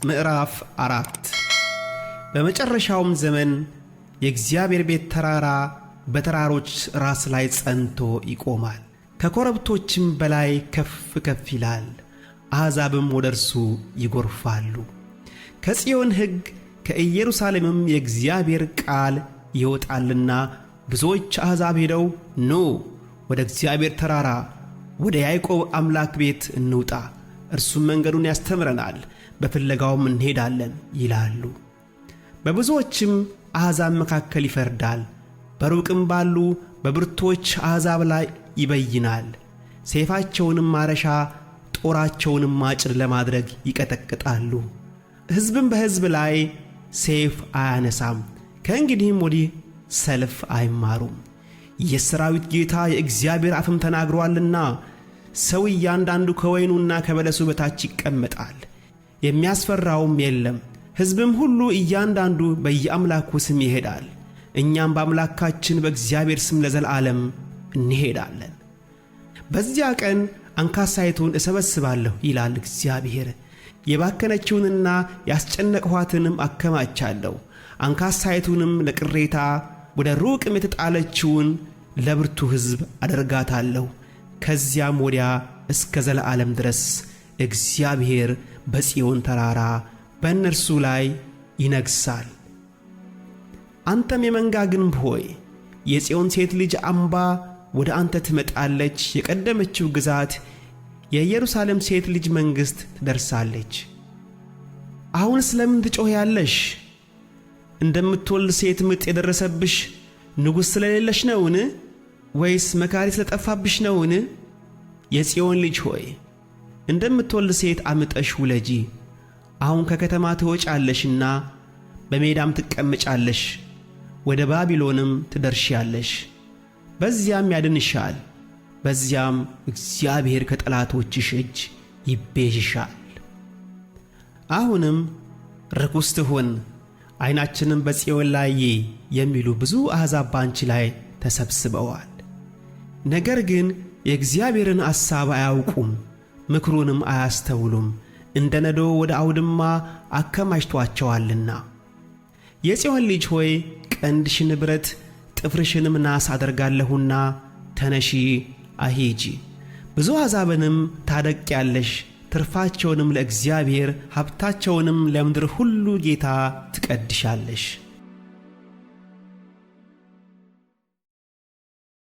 ምዕራፍ 4 በመጨረሻውም ዘመን የእግዚአብሔር ቤት ተራራ በተራሮች ራስ ላይ ጸንቶ ይቆማል፣ ከኮረብቶችም በላይ ከፍ ከፍ ይላል። አሕዛብም ወደ እርሱ ይጎርፋሉ። ከጽዮን ሕግ ከኢየሩሳሌምም የእግዚአብሔር ቃል ይወጣልና ብዙዎች አሕዛብ ሄደው ኑ ወደ እግዚአብሔር ተራራ ወደ ያዕቆብ አምላክ ቤት እንውጣ፣ እርሱም መንገዱን ያስተምረናል፣ በፍለጋውም እንሄዳለን ይላሉ። በብዙዎችም አሕዛብ መካከል ይፈርዳል፣ በሩቅም ባሉ በብርቶች አሕዛብ ላይ ይበይናል። ሰይፋቸውንም ማረሻ ጦራቸውንም ማጭድ ለማድረግ ይቀጠቅጣሉ። ሕዝብም በሕዝብ ላይ ሰይፍ አያነሳም፣ ከእንግዲህም ወዲህ ሰልፍ አይማሩም። የሠራዊት ጌታ የእግዚአብሔር አፍም ተናግሮአልና ሰው እያንዳንዱ ከወይኑና ከበለሱ በታች ይቀመጣል፣ የሚያስፈራውም የለም። ሕዝብም ሁሉ እያንዳንዱ በየአምላኩ ስም ይሄዳል። እኛም በአምላካችን በእግዚአብሔር ስም ለዘላለም እንሄዳለን። በዚያ ቀን አንካሳይቱን እሰበስባለሁ ይላል እግዚአብሔር፣ የባከነችውንና ያስጨነቅኋትንም አከማቻለሁ። አንካሳይቱንም ለቅሬታ ወደ ሩቅም የተጣለችውን ለብርቱ ሕዝብ አደርጋታለሁ። ከዚያም ወዲያ እስከ ዘለዓለም ድረስ እግዚአብሔር በጽዮን ተራራ በእነርሱ ላይ ይነግሣል። አንተም የመንጋ ግንብ ሆይ የጽዮን ሴት ልጅ አምባ ወደ አንተ ትመጣለች፣ የቀደመችው ግዛት የኢየሩሳሌም ሴት ልጅ መንግሥት ትደርሳለች። አሁን ስለምን ትጮኺያለሽ? እንደምትወልድ ሴት ምጥ የደረሰብሽ ንጉሥ ስለሌለሽ ነውን? ወይስ መካሪ ስለጠፋብሽ ነውን? የጽዮን ልጅ ሆይ እንደምትወልድ ሴት አምጠሽ ውለጂ። አሁን ከከተማ ትወጫለሽና በሜዳም ትቀመጫለሽ፣ ወደ ባቢሎንም ትደርሻለሽ። በዚያም ያድንሻል፣ በዚያም እግዚአብሔር ከጠላቶችሽ እጅ ይቤዥሻል። አሁንም ርኩስ ትሁን ዓይናችንም በጽዮን ላይ የሚሉ ብዙ አሕዛብ ባንቺ ላይ ተሰብስበዋል። ነገር ግን የእግዚአብሔርን አሳብ አያውቁም፣ ምክሩንም አያስተውሉም። እንደ ነዶ ወደ አውድማ አከማችቷቸዋልና። የጽዮን ልጅ ሆይ ቀንድሽን ብረት ጥፍርሽንም ናስ አደርጋለሁና ተነሺ አሂጂ። ብዙ አሕዛብንም ታደቅያለሽ፣ ትርፋቸውንም ለእግዚአብሔር ሀብታቸውንም ለምድር ሁሉ ጌታ ትቀድሻለሽ።